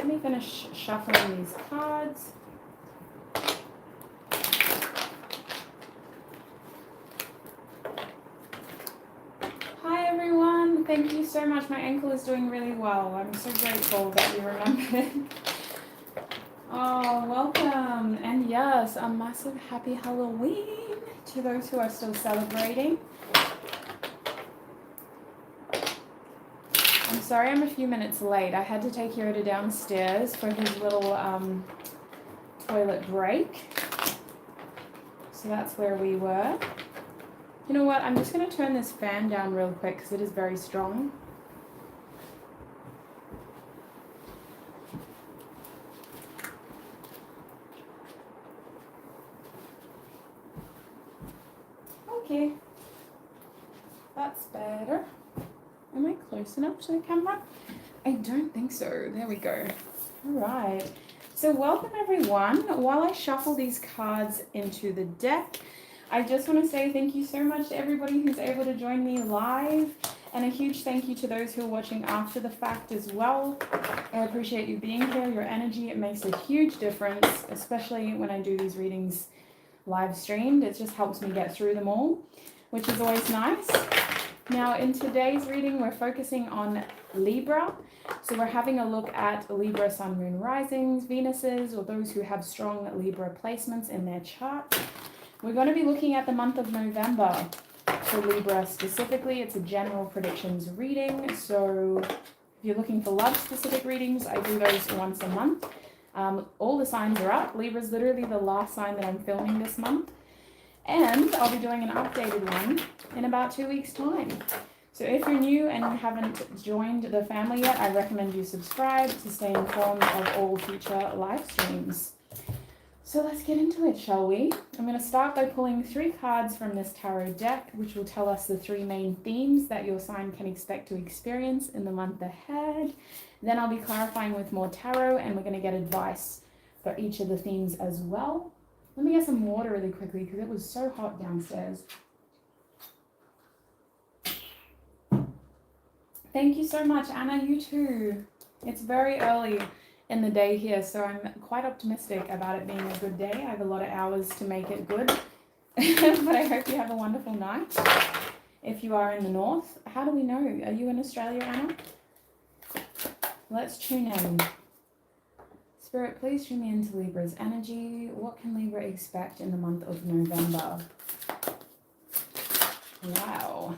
Let me finish shuffling these cards. Hi everyone, thank you so much. My ankle is doing really well. I'm so grateful that you remembered. Oh, welcome. And yes, a massive happy Halloween to those who are still celebrating. I'm sorry I'm a few minutes late. I had to take Yoda downstairs for his little toilet break. So that's where we were. You know what? I'm just going to turn this fan down real quick because it is very strong. Okay. That's better. Am I close enough to the camera? I don't think so. There we go. All right. So welcome everyone. While I shuffle these cards into the deck, I just want to say thank you so much to everybody who's able to join me live, and a huge thank you to those who are watching after the fact as well. I appreciate you being here, your energy. It makes a huge difference, especially when I do these readings live streamed. It just helps me get through them all, which is always nice. Now in today's reading, we're focusing on Libra. So we're having a look at Libra Sun, Moon, Risings, Venuses, or those who have strong Libra placements in their chart. We're going to be looking at the month of November for Libra specifically. It's a general predictions reading. So if you're looking for love-specific readings, I do those once a month. All the signs are up. Libra is literally the last sign that I'm filming this month. And I'll be doing an updated one in about 2 weeks' time. So if you're new and you haven't joined the family yet, I recommend you subscribe to stay informed of all future live streams. So let's get into it, shall we? I'm going to start by pulling 3 cards from this tarot deck, which will tell us the 3 main themes that your sign can expect to experience in the month ahead. Then I'll be clarifying with more tarot, and we're going to get advice for each of the themes as well. Let me get some water really quickly because it was so hot downstairs. Thank you so much, Anna. You too. It's very early in the day here, so I'm quite optimistic about it being a good day. I have a lot of hours to make it good, but I hope you have a wonderful night. If you are in the north, how do we know? Are you in Australia, Anna? Let's tune in. Spirit, please tune me into Libra's energy. What can Libra expect in the month of November? Wow.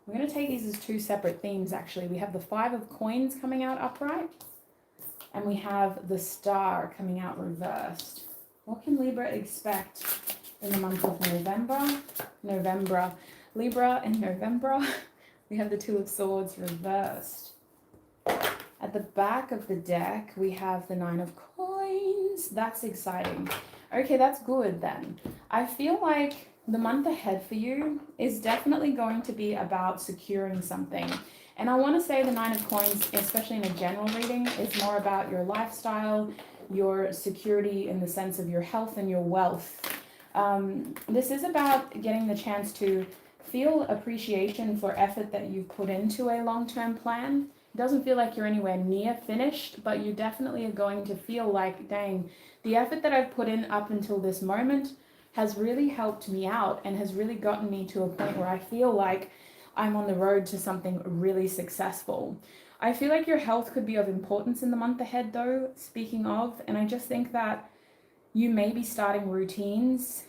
We're going to take these as 2 separate themes, actually. We have the 5 of Coins coming out upright, and we have the Star coming out reversed. What can Libra expect in the month of November? Libra in November. We have the 2 of Swords reversed. At the back of the deck, we have the 9 of Coins. That's exciting. Okay, that's good then. I feel like the month ahead for you is definitely going to be about securing something. And I want to say the 9 of Coins, especially in a general reading, is more about your lifestyle, your security in the sense of your health and your wealth. This is about getting the chance to feel appreciation for effort that you've put into a long-term plan. It doesn't feel like you're anywhere near finished, but you definitely are going to feel like, dang, the effort that I've put in up until this moment has really helped me out and has really gotten me to a point where I feel like I'm on the road to something really successful. I feel like your health could be of importance in the month ahead though, speaking of, and I just think that you may be starting routines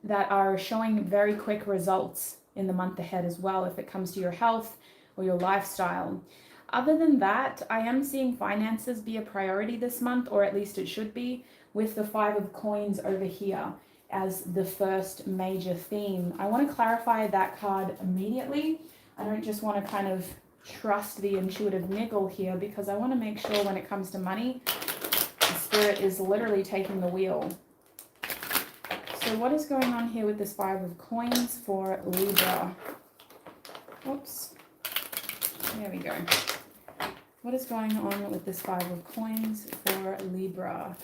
that are showing very quick results in the month ahead as well if it comes to your health or your lifestyle. Other than that, I am seeing finances be a priority this month, or at least it should be, with the 5 of Coins over here as the first major theme. I want to clarify that card immediately. I don't just want to kind of trust the intuitive niggle here, because I want to make sure when it comes to money, the Spirit is literally taking the wheel. So what is going on here with this 5 of Coins for Libra? Oops. There we go. What is going on with this 5 of Coins for Libra?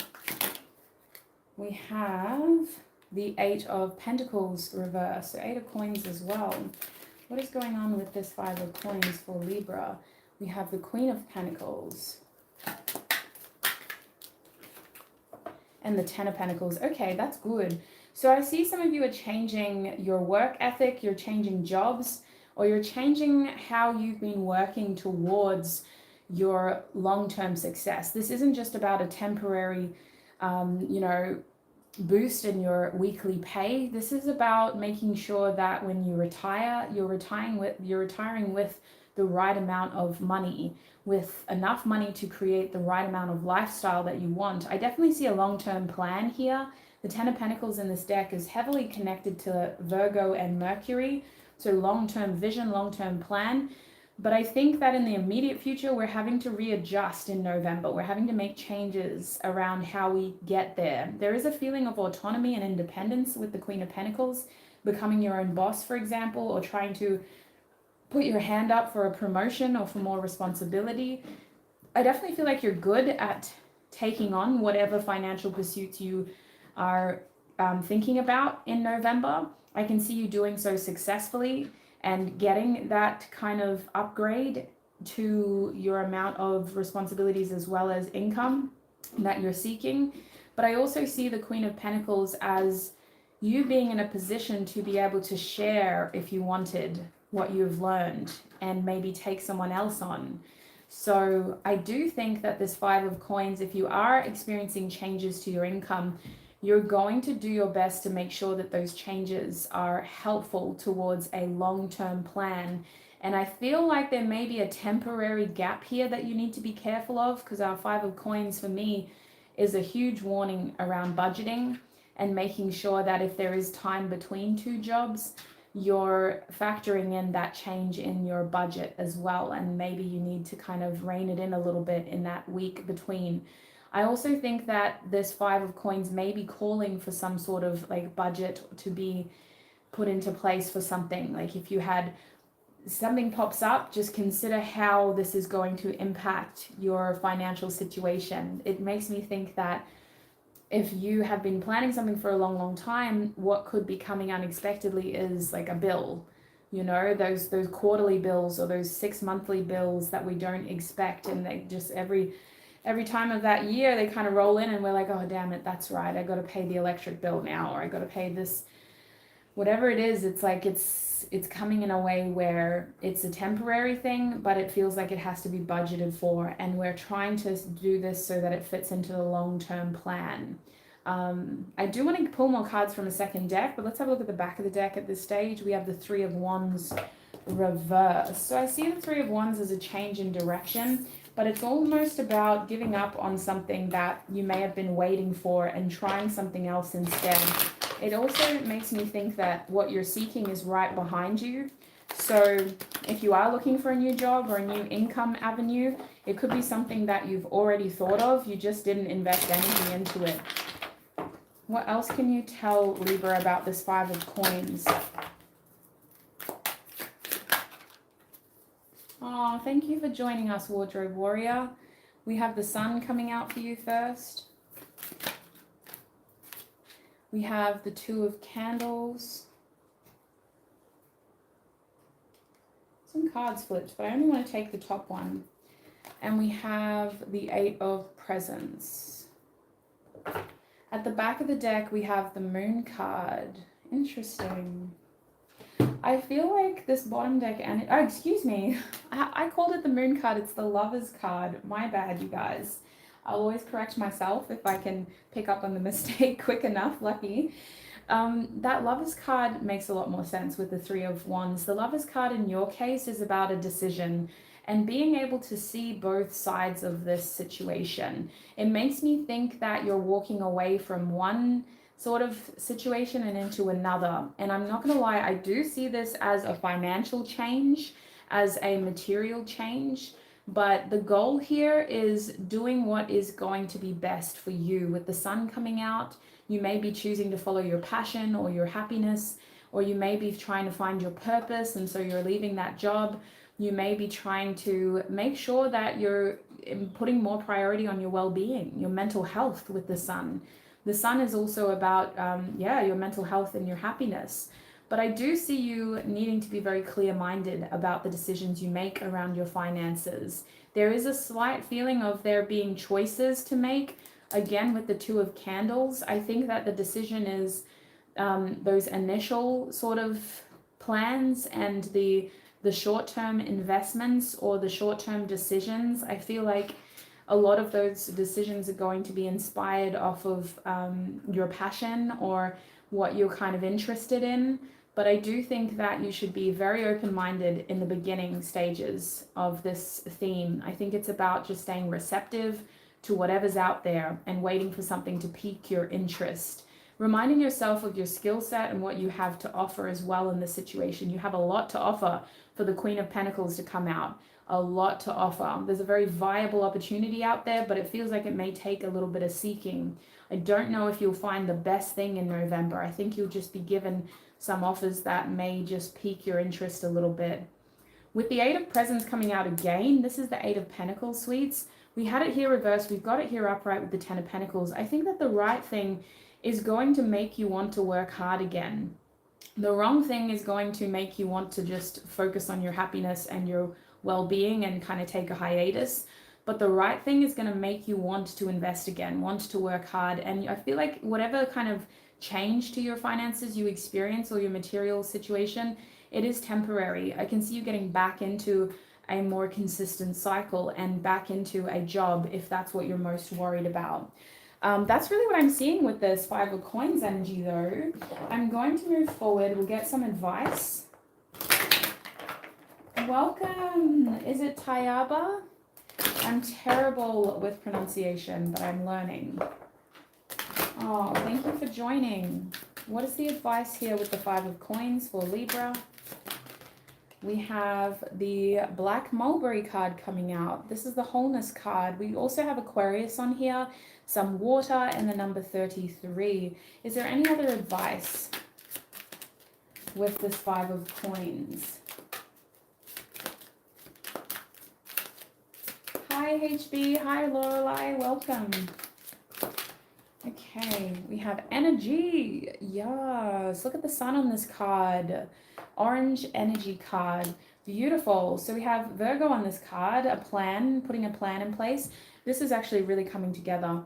We have the 8 of Pentacles reversed, so 8 of Coins as well. What is going on with this 5 of Coins for Libra? We have the Queen of Pentacles. And the Ten of Pentacles. Okay, that's good. So I see some of you are changing your work ethic, you're changing jobs, or you're changing how you've been working towards your long-term success. This isn't just about a temporary, boost in your weekly pay. This is about making sure that when you retire, you're retiring with the right amount of money, with enough money to create the right amount of lifestyle that you want. I definitely see a long-term plan here. The Ten of Pentacles in this deck is heavily connected to Virgo and Mercury. So long-term vision, long-term plan. But I think that in the immediate future, we're having to readjust in November. We're having to make changes around how we get there. There is a feeling of autonomy and independence with the Queen of Pentacles, becoming your own boss, for example, or trying to put your hand up for a promotion or for more responsibility. I definitely feel like you're good at taking on whatever financial pursuits you are thinking about in November. I can see you doing so successfully and getting that kind of upgrade to your amount of responsibilities as well as income that you're seeking. But I also see the Queen of Pentacles as you being in a position to be able to share, if you wanted, what you've learned and maybe take someone else on. So I do think that this Five of Coins, if you are experiencing changes to your income, you're going to do your best to make sure that those changes are helpful towards a long-term plan. And I feel like there may be a temporary gap here that you need to be careful of, because our Five of Coins for me is a huge warning around budgeting and making sure that if there is time between two jobs, you're factoring in that change in your budget as well. And maybe you need to kind of rein it in a little bit in that week between. I also think that this Five of Coins may be calling for some sort of like budget to be put into place for something. Like if you had something pops up, just consider how this is going to impact your financial situation. It makes me think that if you have been planning something for a long, long time, what could be coming unexpectedly is like a bill, those quarterly bills or those 6 monthly bills that we don't expect. And they just every time of that year, they kind of roll in and we're like, oh, damn it, that's right. I got to pay the electric bill now, or I got to pay this, whatever it is. It's like it's coming in a way where it's a temporary thing, but it feels like it has to be budgeted for. And we're trying to do this so that it fits into the long-term plan. I do want to pull more cards from a second deck, but let's have a look at the back of the deck at this stage. We have the Three of Wands reversed. So I see the Three of Wands as a change in direction, but it's almost about giving up on something that you may have been waiting for and trying something else instead. It also makes me think that what you're seeking is right behind you. So if you are looking for a new job or a new income avenue, it could be something that you've already thought of. You just didn't invest energy into it. What else can you tell Libra about this Five of Coins? Oh, thank you for joining us, Wardrobe Warrior. We have the Sun coming out for you first. We have the Two of Candles. Some cards flipped, but I only want to take the top one. And we have the Eight of Presents. At the back of the deck, we have the Moon card. Interesting. I feel like this bottom deck, and oh, excuse me, I called it the Moon card. It's the Lover's card. My bad, you guys. I'll always correct myself if I can pick up on the mistake quick enough. Lucky. That Lover's card makes a lot more sense with the Three of Wands. The Lover's card in your case is about a decision and being able to see both sides of this situation. It makes me think that you're walking away from one sort of situation and into another. And I'm not gonna lie, I do see this as a financial change, as a material change, but the goal here is doing what is going to be best for you. With the Sun coming out, you may be choosing to follow your passion or your happiness, or you may be trying to find your purpose, and so you're leaving that job. You may be trying to make sure that you're putting more priority on your well-being, your mental health with the Sun. The Sun is also about, your mental health and your happiness. But I do see you needing to be very clear-minded about the decisions you make around your finances. There is a slight feeling of there being choices to make. Again, with the Two of Candles, I think that the decision is those initial sort of plans and the short-term investments or the short-term decisions. I feel like a lot of those decisions are going to be inspired off of your passion or what you're kind of interested in. But I do think that you should be very open-minded in the beginning stages of this theme. I think it's about just staying receptive to whatever's out there and waiting for something to pique your interest. Reminding yourself of your skill set and what you have to offer as well in this situation. You have a lot to offer for the Queen of Pentacles to come out. A lot to offer. There's a very viable opportunity out there, but it feels like it may take a little bit of seeking. I don't know if you'll find the best thing in November. I think you'll just be given some offers that may just pique your interest a little bit. With the Eight of Presents coming out again, this is the Eight of Pentacles, sweets. We had it here reversed. We've got it here upright with the Ten of Pentacles. I think that the right thing is going to make you want to work hard again. The wrong thing is going to make you want to just focus on your happiness and your well-being and kind of take a hiatus. But the right thing is going to make you want to invest again, want to work hard. And I feel like whatever kind of change to your finances you experience or your material situation, it is temporary. I can see you getting back into a more consistent cycle and back into a job if that's what you're most worried about. That's really what I'm seeing with this Five of Coins energy though. I'm going to move forward. We'll get some advice. Welcome. Is it Tayaba? I'm terrible with pronunciation, but I'm learning. Oh, thank you for joining. What is the advice here with the Five of Coins for Libra? We have the Black Mulberry card coming out. This is the Wholeness card. We also have Aquarius on here, some water, and the number 33. Is there any other advice with this Five of Coins? Hi HB, hi Lorelai, welcome. Okay, we have energy. Yes, look at the sun on this card. Orange energy card. Beautiful. So we have Virgo on this card, a plan, putting a plan in place. This is actually really coming together.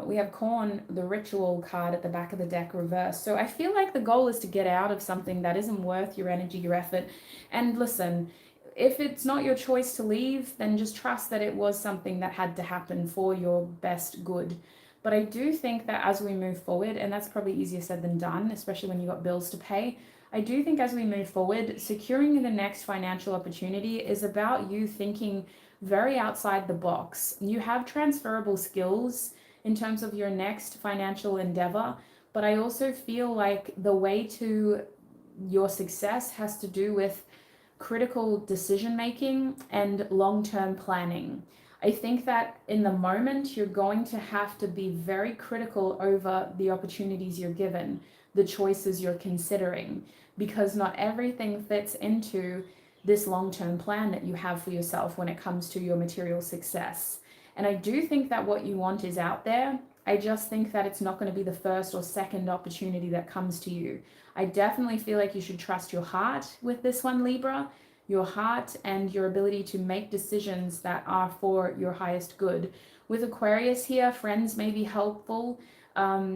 We have Corn, the ritual card at the back of the deck reversed. So I feel like the goal is to get out of something that isn't worth your energy, your effort. And listen, if it's not your choice to leave, then just trust that it was something that had to happen for your best good. But I do think that as we move forward, and that's probably easier said than done, especially when you've got bills to pay, I do think as we move forward, securing the next financial opportunity is about you thinking very outside the box. You have transferable skills in terms of your next financial endeavor, but I also feel like the way to your success has to do with critical decision making and long-term planning. I think that in the moment, you're going to have to be very critical over the opportunities you're given, the choices you're considering, because not everything fits into this long-term plan that you have for yourself when it comes to your material success. And I do think that what you want is out there. I just think that it's not going to be the first or second opportunity that comes to you. I definitely feel like you should trust your heart with this one, Libra. Your heart and your ability to make decisions that are for your highest good. With Aquarius here, friends may be helpful.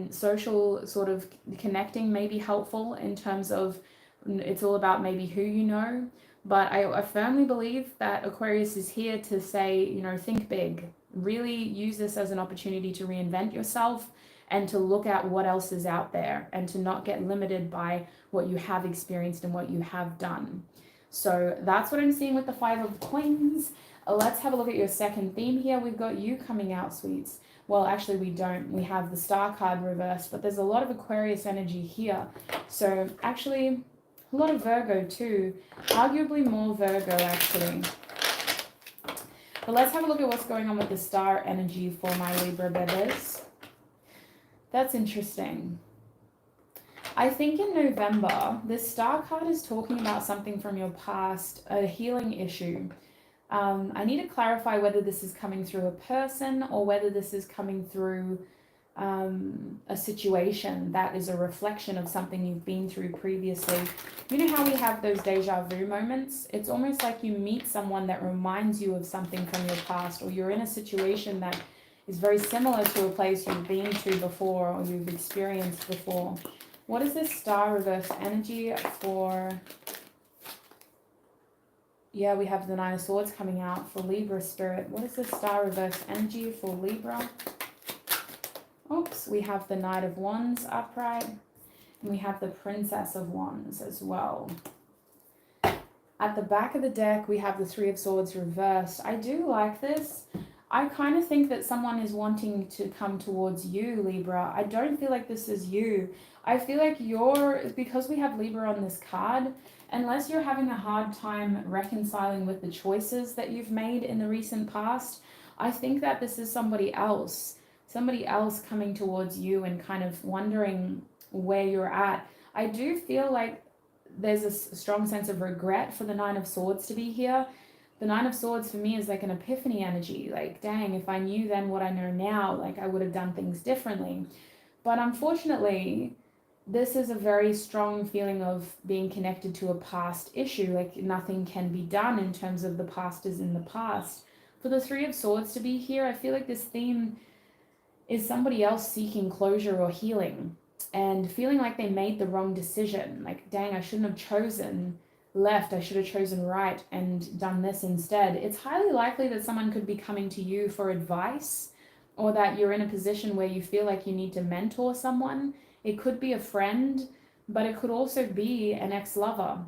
Social sort of connecting may be helpful in terms of it's all about maybe who you know. But I firmly believe that Aquarius is here to say, you know, think big. Really use this as an opportunity to reinvent yourself and to look at what else is out there and to not get limited by what you have experienced and what you have done. So that's what I'm seeing with the Five of Coins. Let's have a look at your second theme here. We've got you coming out, sweets. Well, actually we don't. We have the Star card reversed, but there's a lot of Aquarius energy here. So actually a lot of Virgo too. Arguably more Virgo actually. But let's have a look at what's going on with the Star energy for my Libra bebes. That's interesting. I think in November, this Star card is talking about something from your past, a healing issue. I need to clarify whether this is coming through a person or whether this is coming through a situation that is a reflection of something you've been through previously. You know how we have those deja vu moments? It's almost like you meet someone that reminds you of something from your past, or you're in a situation that is very similar to a place you've been to before or you've experienced before. What is this star reverse energy for? Yeah, we have the Nine of Swords coming out for Libra spirit. What is this star reverse energy for Libra? Oops, we have the Knight of Wands upright. And we have the Princess of Wands as well. At the back of the deck, we have the Three of Swords reversed. I do like this. I kind of think that someone is wanting to come towards you, Libra. I don't feel like this is you. I feel like because we have Libra on this card, unless you're having a hard time reconciling with the choices that you've made in the recent past, I think that this is somebody else coming towards you and kind of wondering where you're at. I do feel like there's a strong sense of regret for the Nine of Swords to be here. The Nine of Swords for me is like an epiphany energy. Like, dang, if I knew then what I know now, like I would have done things differently. But unfortunately, this is a very strong feeling of being connected to a past issue. Like nothing can be done in terms of the past is in the past. For the Three of Swords to be here, I feel like this theme is somebody else seeking closure or healing and feeling like they made the wrong decision. Like, dang, I shouldn't have chosen left. I should have chosen right and done this instead. It's highly likely that someone could be coming to you for advice, or that you're in a position where you feel like you need to mentor someone. It could be a friend, but it could also be an ex-lover.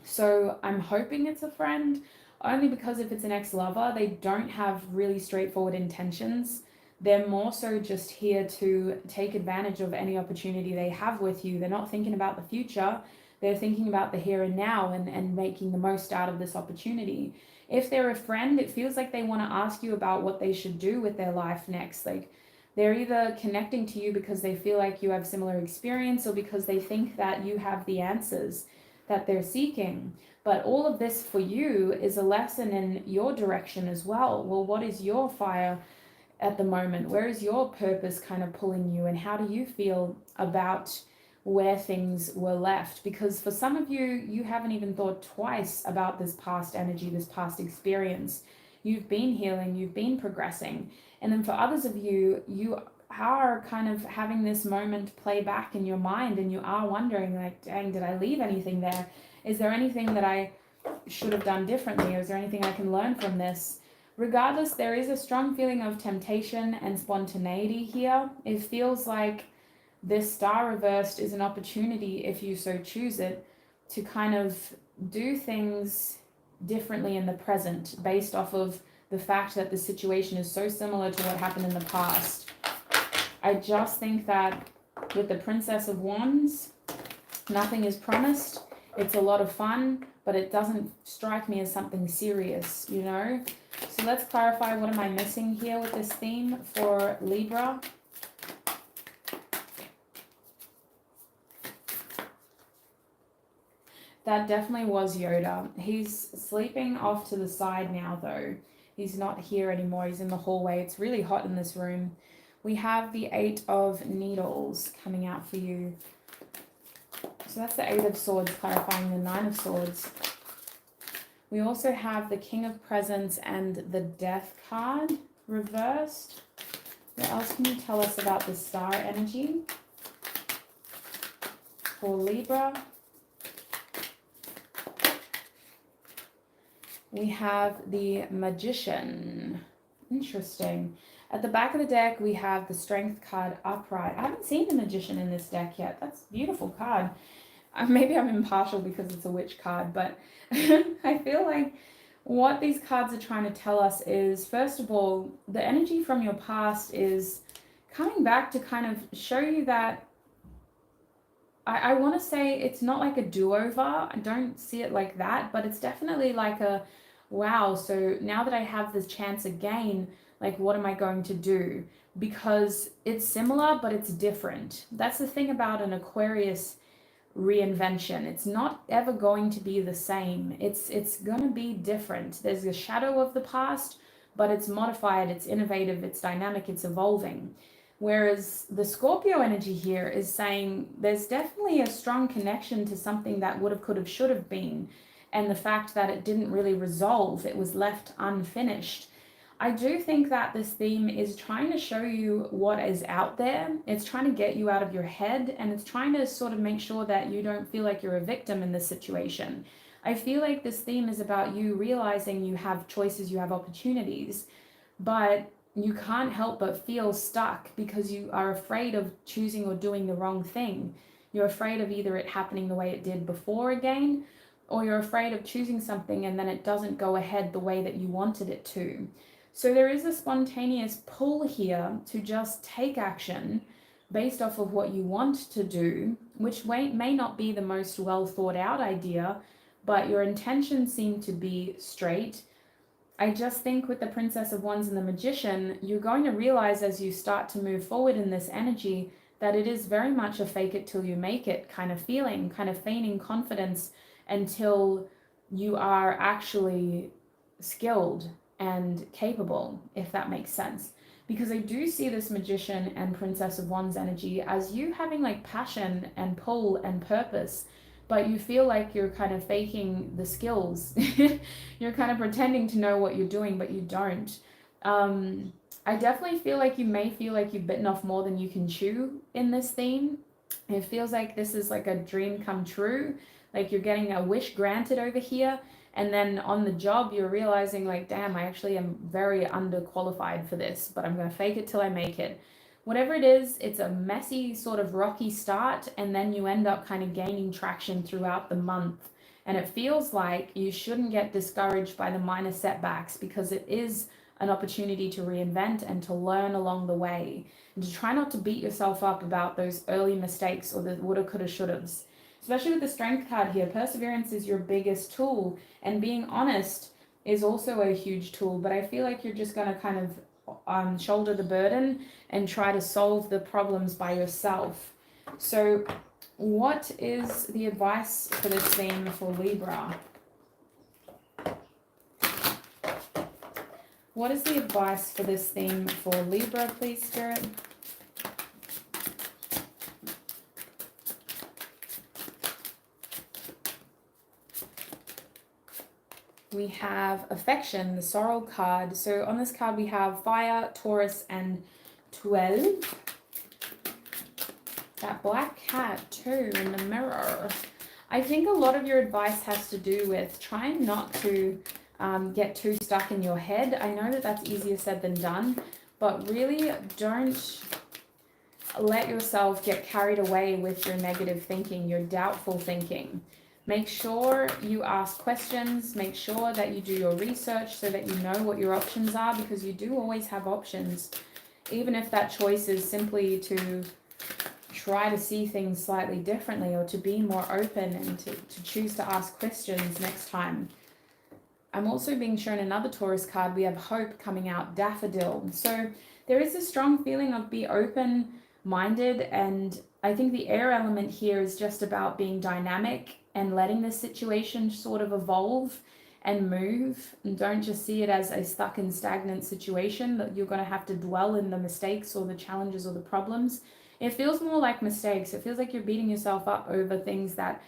So I'm hoping it's a friend, only because if it's an ex-lover, they don't have really straightforward intentions. They're more so just here to take advantage of any opportunity they have with you. They're not thinking about the future. They're thinking about the here and now and making the most out of this opportunity. If they're a friend, it feels like they want to ask you about what they should do with their life next. Like they're either connecting to you because they feel like you have similar experience, or because they think that you have the answers that they're seeking. But all of this for you is a lesson in your direction as well. Well, what is your fire at the moment? Where is your purpose kind of pulling you, and how do you feel about where things were left? Because for some of you, you haven't even thought twice about this past energy, this past experience. You've been healing, you've been progressing. And then for others of you, you are kind of having this moment play back in your mind, and you are wondering like, dang, did I leave anything there? Is there anything that I should have done differently? Or is there anything I can learn from this? Regardless, there is a strong feeling of temptation and spontaneity here. It feels like this star reversed is an opportunity, if you so choose it, to kind of do things differently in the present based off of the fact that the situation is so similar to what happened in the past. I just think that with the Princess of Wands, nothing is promised. It's a lot of fun, but it doesn't strike me as something serious, you know? So let's clarify, what am I missing here with this theme for Libra? That definitely was Yoda. He's sleeping off to the side now though. He's not here anymore. He's in the hallway. It's really hot in this room. We have the Eight of Needles coming out for you. So that's the Eight of Swords clarifying the Nine of Swords. We also have the King of Presents and the Death card reversed. What else can you tell us about the star energy for Libra? We have the Magician. Interesting. At the back of the deck, we have the Strength card upright. I haven't seen the Magician in this deck yet. That's a beautiful card. Maybe I'm impartial because it's a witch card, but I feel like what these cards are trying to tell us is, first of all, the energy from your past is coming back to kind of show you that I want to say it's not like a do-over. I don't see it like that, but it's definitely like a, wow, so now that I have this chance again, like what am I going to do? Because it's similar, but it's different. That's the thing about an Aquarius reinvention. It's not ever going to be the same. It's going to be different. There's a shadow of the past, but it's modified, it's innovative, it's dynamic, it's evolving. Whereas the Scorpio energy here is saying there's definitely a strong connection to something that would have, could have, should have been. And the fact that it didn't really resolve, it was left unfinished. I do think that this theme is trying to show you what is out there. It's trying to get you out of your head, and it's trying to sort of make sure that you don't feel like you're a victim in this situation. I feel like this theme is about you realizing you have choices, you have opportunities, but you can't help but feel stuck because you are afraid of choosing or doing the wrong thing. You're afraid of either it happening the way it did before again, or you're afraid of choosing something and then it doesn't go ahead the way that you wanted it to. So there is a spontaneous pull here to just take action based off of what you want to do, which may not be the most well thought out idea, but your intentions seem to be straight. I just think with the Princess of Wands and the Magician, you're going to realize as you start to move forward in this energy that it is very much a fake it till you make it kind of feeling, kind of feigning confidence until you are actually skilled and capable, if that makes sense. Because I do see this Magician and Princess of Wands energy as you having like passion and pull and purpose, but you feel like you're kind of faking the skills. You're kind of pretending to know what you're doing, but you don't. I definitely feel like you may feel like you've bitten off more than you can chew in this theme. It feels like this is like a dream come true, like you're getting a wish granted over here, and then on the job you're realizing like, damn, I actually am very underqualified for this, but I'm going to fake it till I make it. Whatever it is, it's a messy sort of rocky start, and then you end up kind of gaining traction throughout the month. And it feels like you shouldn't get discouraged by the minor setbacks, because it is an opportunity to reinvent and to learn along the way, and to try not to beat yourself up about those early mistakes or the woulda, coulda, shouldas. Especially with the Strength card here, perseverance is your biggest tool, and being honest is also a huge tool, but I feel like you're just going to kind of shoulder the burden and try to solve the problems by yourself. So what is the advice for this theme for Libra? What is the advice for this theme for Libra, please, Spirit? We have affection, the sorrow card. So on this card we have fire, Taurus, and 12. That black cat too in the mirror. I think a lot of your advice has to do with trying not to get too stuck in your head. I know that that's easier said than done, but really don't let yourself get carried away with your negative thinking, your doubtful thinking. Make sure you ask questions, make sure that you do your research so that you know what your options are, because you do always have options, even if that choice is simply to try to see things slightly differently, or to be more open and to choose to ask questions next time. I'm also being shown another Taurus card. We have hope coming out, daffodil. So there is a strong feeling of be open-minded, and I think the air element here is just about being dynamic and letting the situation sort of evolve and move, and don't just see it as a stuck and stagnant situation that you're going to have to dwell in the mistakes or the challenges or the problems. It feels more like mistakes. It feels like you're beating yourself up over things that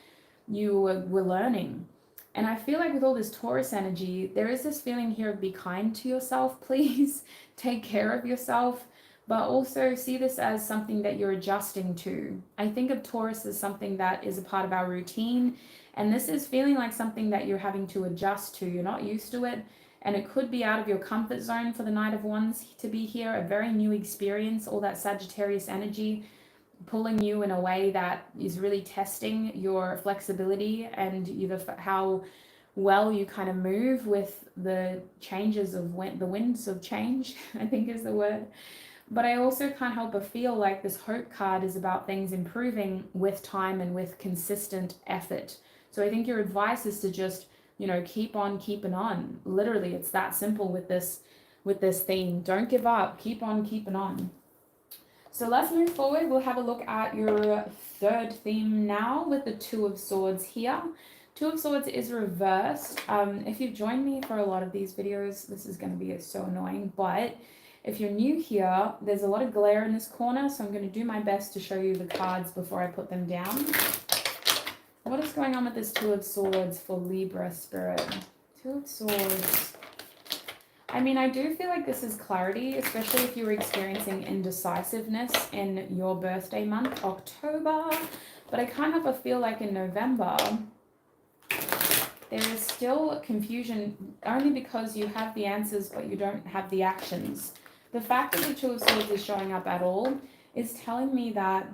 you were learning. And I feel like with all this Taurus energy, there is this feeling here of be kind to yourself, please. Take care of yourself, but also see this as something that you're adjusting to. I think of Taurus as something that is a part of our routine, and this is feeling like something that you're having to adjust to. You're not used to it, and it could be out of your comfort zone for the Knight of Wands to be here, a very new experience, all that Sagittarius energy pulling you in a way that is really testing your flexibility and how well you kind of move with the changes of the winds of change, I think is the word. But I also can't help but feel like this hope card is about things improving with time and with consistent effort. So I think your advice is to just, keep on keeping on. Literally, it's that simple with this theme. Don't give up. Keep on keeping on. So let's move forward. We'll have a look at your third theme now with the Two of Swords here. Two of Swords is reversed. If you've joined me for a lot of these videos, this is going to be so annoying, but If you're new here, there's a lot of glare in this corner, so I'm going to do my best to show you the cards before I put them down. What is going on with this Two of Swords for Libra spirit? Two of Swords. I mean, I do feel like this is clarity, especially if you're experiencing indecisiveness in your birthday month, October. But I kind of have a feel like in November, there is still confusion only because you have the answers, but you don't have the actions. The fact that the Two of Swords is showing up at all is telling me that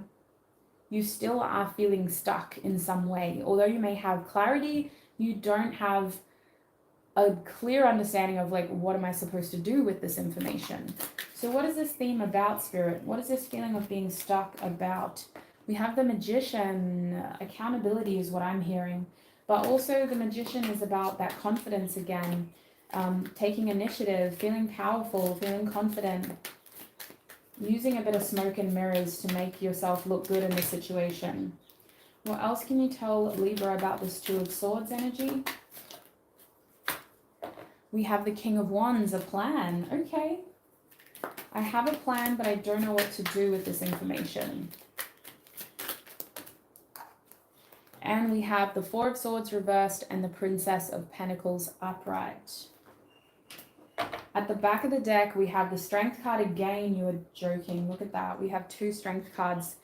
you still are feeling stuck in some way. Although you may have clarity, you don't have a clear understanding of like, what am I supposed to do with this information? So what is this theme about, Spirit? What is this feeling of being stuck about? We have the Magician. Accountability is what I'm hearing. But also the Magician is about that confidence again. Taking initiative, feeling powerful, feeling confident. Using a bit of smoke and mirrors to make yourself look good in this situation. What else can you tell Libra about this Two of Swords energy? We have the King of Wands, a plan. Okay. I have a plan, but I don't know what to do with this information. And we have the Four of Swords reversed and the Princess of Pentacles upright. At the back of the deck, we have the Strength card again. You are joking. Look at that. We have 2 Strength cards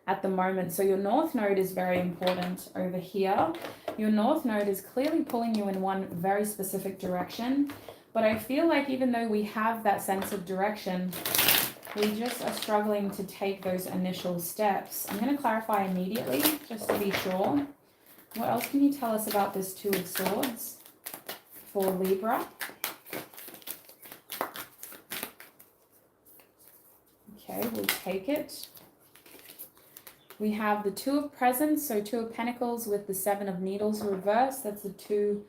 at the moment. So your North Node is very important over here. Your North Node is clearly pulling you in one very specific direction. But I feel like even though we have that sense of direction, we just are struggling to take those initial steps. I'm going to clarify immediately, just to be sure. What else can you tell us about this Two of Swords for Libra? Okay, we'll take it. We have the Two of Presents, so Two of Pentacles with the Seven of Needles reversed. That's the Two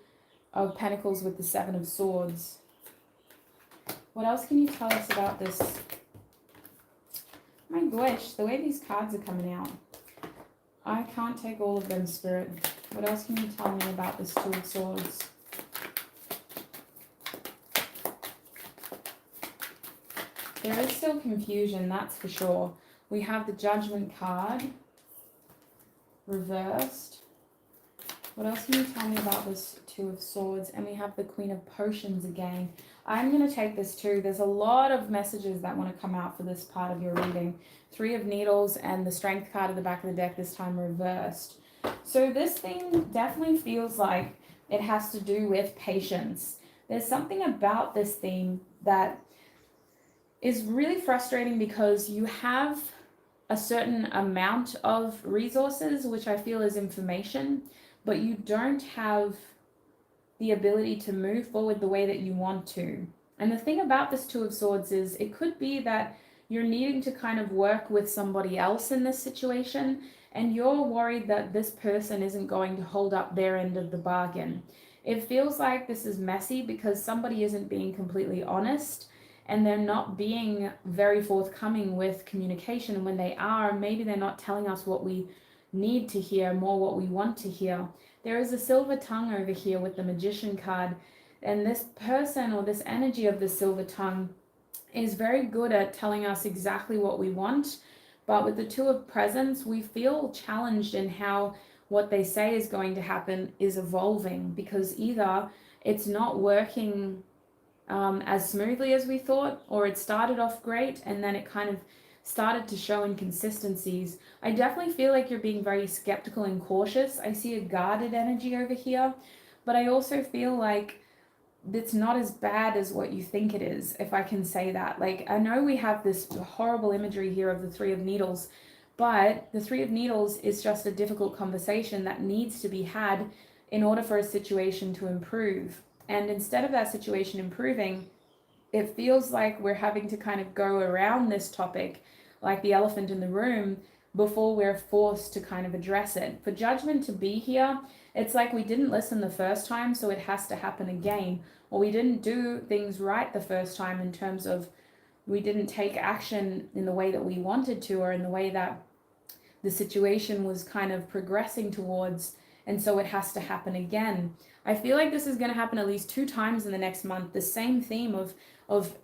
of Pentacles with the Seven of Swords. What else can you tell us about this? My gosh, the way these cards are coming out. I can't take all of them, Spirit. What else can you tell me about this Two of Swords? There is still confusion, that's for sure. We have the Judgment card reversed. What else can you tell me about this Two of Swords? And we have the Queen of Potions again. I'm going to take this too. There's a lot of messages that want to come out for this part of your reading. Three of Needles and the Strength card at the back of the deck, this time reversed. So this thing definitely feels like it has to do with patience. There's something about this theme that is really frustrating because you have a certain amount of resources, which I feel is information, but you don't have the ability to move forward the way that you want to. And the thing about this Two of Swords is it could be that you're needing to kind of work with somebody else in this situation, and you're worried that this person isn't going to hold up their end of the bargain. It feels like this is messy because somebody isn't being completely honest and they're not being very forthcoming with communication. And when they are, maybe they're not telling us what we need to hear, more what we want to hear. There is a silver tongue over here with the Magician card, and this person or this energy of the silver tongue is very good at telling us exactly what we want. But with the Two of Presents, we feel challenged in how what they say is going to happen is evolving, because either it's not working as smoothly as we thought, or it started off great and then it kind of started to show inconsistencies. I definitely feel like you're being very skeptical and cautious. I see a guarded energy over here, but I also feel like it's not as bad as what you think it is, if I can say that. Like, I know we have this horrible imagery here of the Three of Needles, but the Three of Needles is just a difficult conversation that needs to be had in order for a situation to improve. And instead of that situation improving, it feels like we're having to kind of go around this topic like the elephant in the room before we're forced to kind of address it. For Judgment to be here, it's like we didn't listen the first time, so it has to happen again. Or we didn't do things right the first time in terms of we didn't take action in the way that we wanted to, or in the way that the situation was kind of progressing towards. and so it has to happen again. I feel like this is going to happen at least 2 times in the next month. The same theme of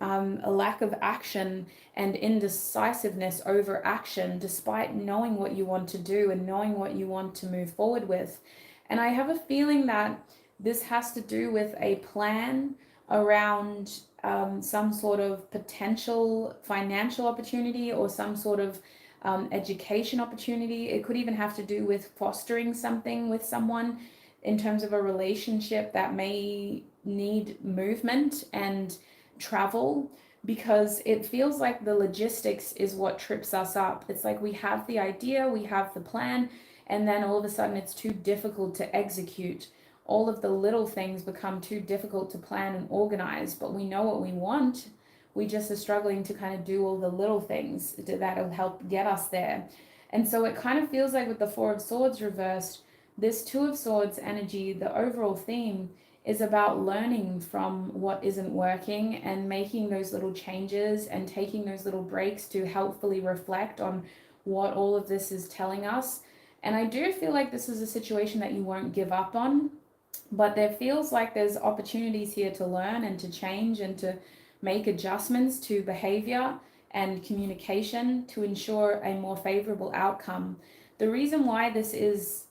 a lack of action and indecisiveness over action, despite knowing what you want to do and knowing what you want to move forward with. And I have a feeling that this has to do with a plan around some sort of potential financial opportunity or some sort of education opportunity. It could even have to do with fostering something with someone in terms of a relationship that may need movement and travel, because it feels like the logistics is what trips us up. It's like we have the idea, we have the plan, and then all of a sudden it's too difficult to execute. All of the little things become too difficult to plan and organize, but we know what we want. We just are struggling to kind of do all the little things that'll help get us there. And so it kind of feels like with the Four of Swords reversed, this Two of Swords energy, the overall theme is about learning from what isn't working and making those little changes and taking those little breaks to helpfully reflect on what all of this is telling us. And I do feel like this is a situation that you won't give up on, but there feels like there's opportunities here to learn and to change and to make adjustments to behavior and communication to ensure a more favorable outcome. The reason why this is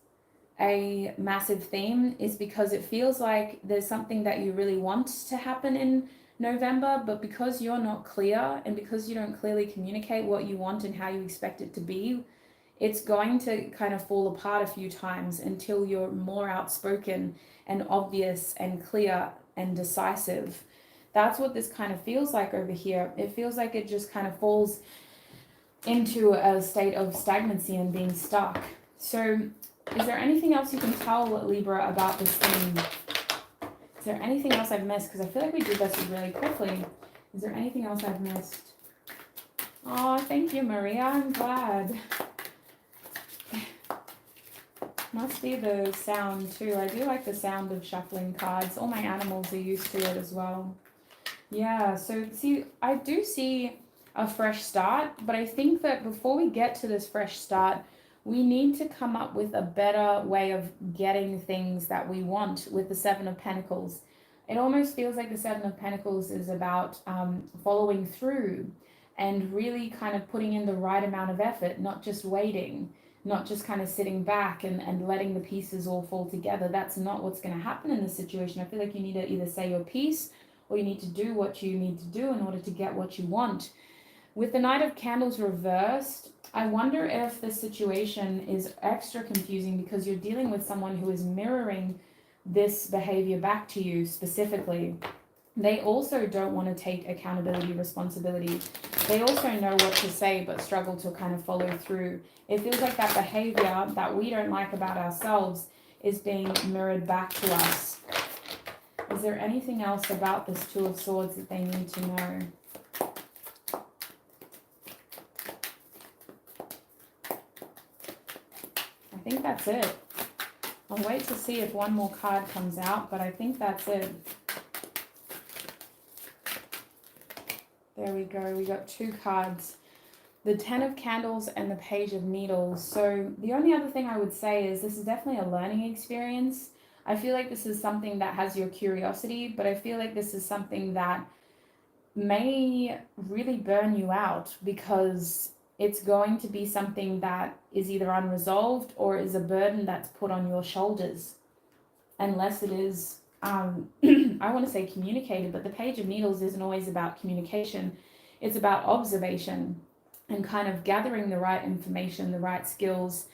a massive theme is because it feels like there's something that you really want to happen in November, but because you're not clear and because you don't clearly communicate what you want and how you expect it to be, it's going to kind of fall apart a few times until you're more outspoken and obvious and clear and decisive. That's what this kind of feels like over here. It feels like it just kind of falls into a state of stagnancy and being stuck. So is there anything else you can tell Libra about this theme? Is there anything else I've missed? Because I feel like we did this really quickly. Is there anything else I've missed? Oh, thank you, Maria. I'm glad. Must be the sound too. I do like the sound of shuffling cards. All my animals are used to it as well. Yeah, so see, I do see a fresh start, but I think that before we get to this fresh start, we need to come up with a better way of getting things that we want with the Seven of Pentacles. It almost feels like the Seven of Pentacles is about following through and really kind of putting in the right amount of effort, not just waiting, not just kind of sitting back and letting the pieces all fall together. That's not what's going to happen in this situation. I feel like you need to either say your piece or you need to do what you need to do in order to get what you want. With the Knight of Candles reversed, I wonder if the situation is extra confusing because you're dealing with someone who is mirroring this behavior back to you specifically. They also don't want to take accountability, responsibility. They also know what to say but struggle to kind of follow through. It feels like that behavior that we don't like about ourselves is being mirrored back to us. Is there anything else about this Two of Swords that they need to know? I think that's it. I'll wait to see if one more card comes out, but I think that's it. There we go. We got 2 cards. The Ten of Candles and the Page of Needles. So the only other thing I would say is this is definitely a learning experience. I feel like this is something that has your curiosity, but I feel like this is something that may really burn you out because it's going to be something that is either unresolved or is a burden that's put on your shoulders. Unless it is, I want to say communicated, but the Page of Needles isn't always about communication. It's about observation and kind of gathering the right information, the right skills,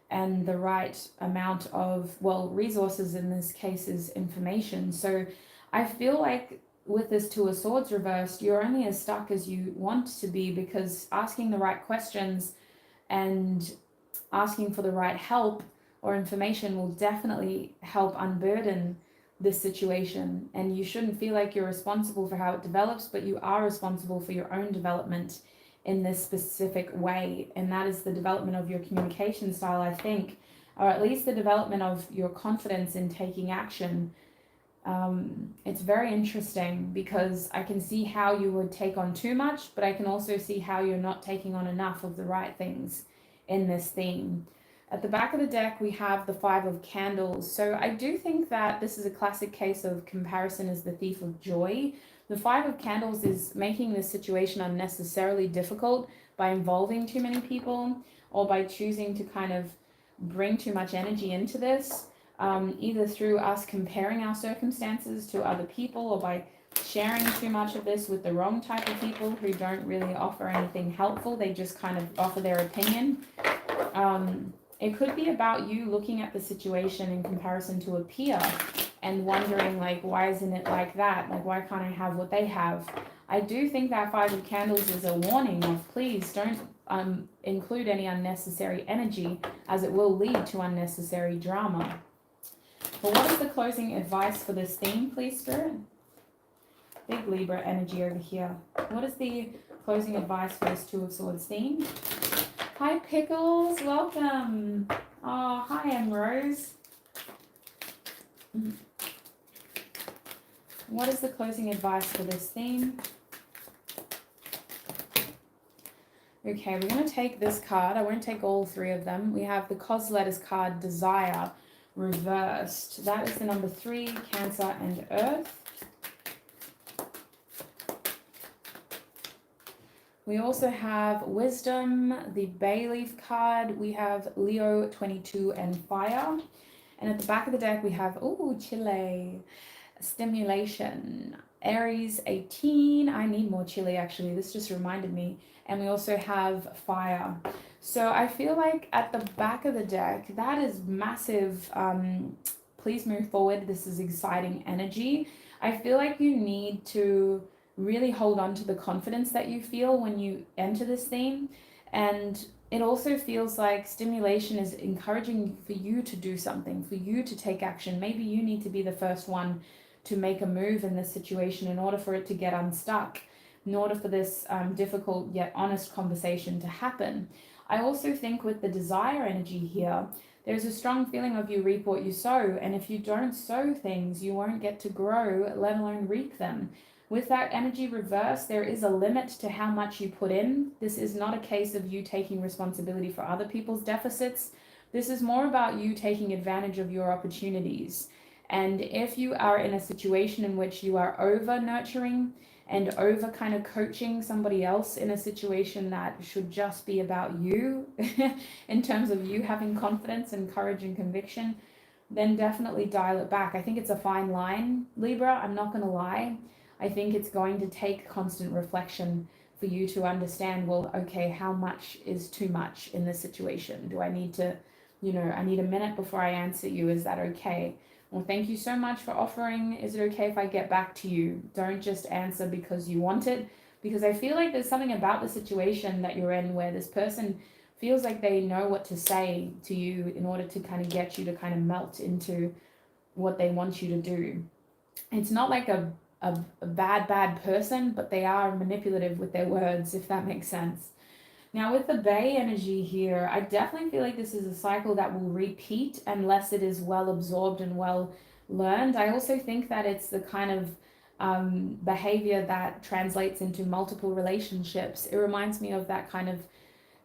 and the right amount of, well, resources in this case is information. So I feel like with this Two of Swords reversed, you're only as stuck as you want to be, because asking the right questions and asking for the right help or information will definitely help unburden this situation. And you shouldn't feel like you're responsible for how it develops, but you are responsible for your own development in this specific way, and that is the development of your communication style, I think, or at least the development of your confidence in taking action. It's very interesting because I can see how you would take on too much, but I can also see how you're not taking on enough of the right things in this theme. At the back of the deck, we have the Five of Candles. So I do think that this is a classic case of comparison is the thief of joy. The Five of Candles is making this situation unnecessarily difficult by involving too many people, or by choosing to kind of bring too much energy into this, either through us comparing our circumstances to other people, or by sharing too much of this with the wrong type of people who don't really offer anything helpful. They just kind of offer their opinion. It could be about you looking at the situation in comparison to a peer and wondering, like, why isn't it like that? Like, why can't I have what they have? I do think that Five of Candles is a warning of, please don't include any unnecessary energy, as it will lead to unnecessary drama. But what is the closing advice for this theme, please, Spirit? Big Libra energy over here. What is the closing advice for this Two of Swords theme? Hi, Pickles. Welcome. Oh, hi, Em Rose. What is the closing advice for this theme? Okay, we're going to take this card. I won't take all three of them. We have the Cos Letters card, Desire, reversed. That is the number 3, Cancer and Earth. We also have Wisdom, the Bay Leaf card. We have Leo 22 and Fire. And at the back of the deck, we have, ooh, Chile, Stimulation, Aries 18. I need more Chile, actually. This just reminded me. And we also have Fire. So I feel like at the back of the deck, that is massive. Please move forward. This is exciting energy. I feel like you need to really hold on to the confidence that you feel when you enter this theme. And it also feels like Stimulation is encouraging for you to do something, for you to take action. Maybe you need to be the first one to make a move in this situation in order for it to get unstuck, in order for this difficult yet honest conversation to happen. I also think with the Desire energy here, there's a strong feeling of you reap what you sow. And if you don't sow things, you won't get to grow, let alone reap them. With that energy reversed, there is a limit to how much you put in. This is not a case of you taking responsibility for other people's deficits. This is more about you taking advantage of your opportunities. And if you are in a situation in which you are over nurturing and over kind of coaching somebody else in a situation that should just be about you, in terms of you having confidence and courage and conviction, then definitely dial it back. I think it's a fine line, Libra. I'm not going to lie. I think it's going to take constant reflection for you to understand, well, okay, how much is too much in this situation? Do I need to, I need a minute before I answer you. Is that okay? Well, thank you so much for offering. Is it okay if I get back to you? Don't just answer because you want it, because I feel like there's something about the situation that you're in where this person feels like they know what to say to you in order to kind of get you to kind of melt into what they want you to do. It's not like a bad person, but they are manipulative with their words, if that makes sense. Now with the Bay energy here, I definitely feel like this is a cycle that will repeat unless it is well absorbed and well learned. I also think that it's the kind of behavior that translates into multiple relationships. It reminds me of that kind of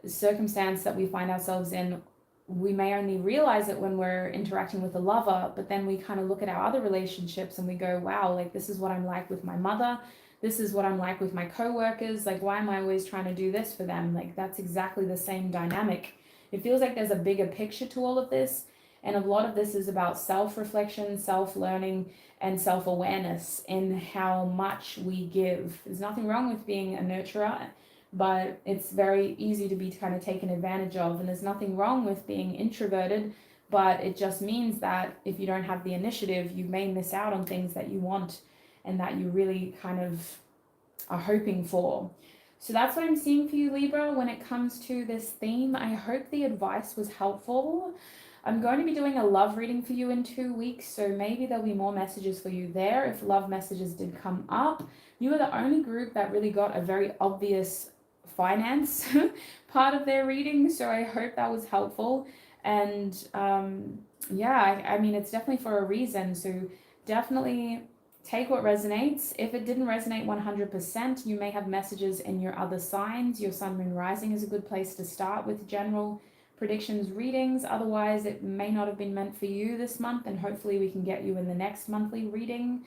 circumstance that we find ourselves in. We may only realize it when we're interacting with a lover, but then we kind of look at our other relationships and we go, wow, like this is what I'm like with my mother. This is what I'm like with my coworkers. Like, why am I always trying to do this for them? Like, that's exactly the same dynamic. It feels like there's a bigger picture to all of this. And a lot of this is about self-reflection, self-learning, and self-awareness in how much we give. There's nothing wrong with being a nurturer, but it's very easy to be kind of taken advantage of. And there's nothing wrong with being introverted, but it just means that if you don't have the initiative, you may miss out on things that you want and that you really kind of are hoping for. So that's what I'm seeing for you, Libra, when it comes to this theme. I hope the advice was helpful. I'm going to be doing a love reading for you in 2 weeks, so maybe there'll be more messages for you there if love messages did come up. You are the only group that really got a very obvious finance part of their reading, so I hope that was helpful. And yeah, I mean, it's definitely for a reason, so definitely take what resonates. If it didn't resonate 100%, you may have messages in your other signs. Your sun, moon, rising is a good place to start with general predictions readings. Otherwise, it may not have been meant for you this month, and hopefully we can get you in the next monthly reading.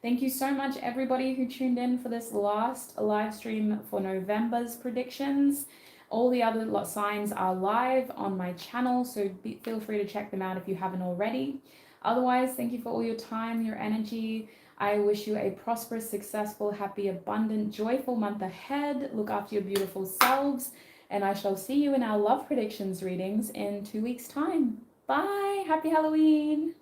Thank you so much, everybody who tuned in for this last live stream for November's predictions. All the other signs are live on my channel, so feel free to check them out if you haven't already. Otherwise, thank you for all your time, your energy. I wish you a prosperous, successful, happy, abundant, joyful month ahead. Look after your beautiful selves, and I shall see you in our love predictions readings in 2 weeks' time. Bye! Happy Halloween!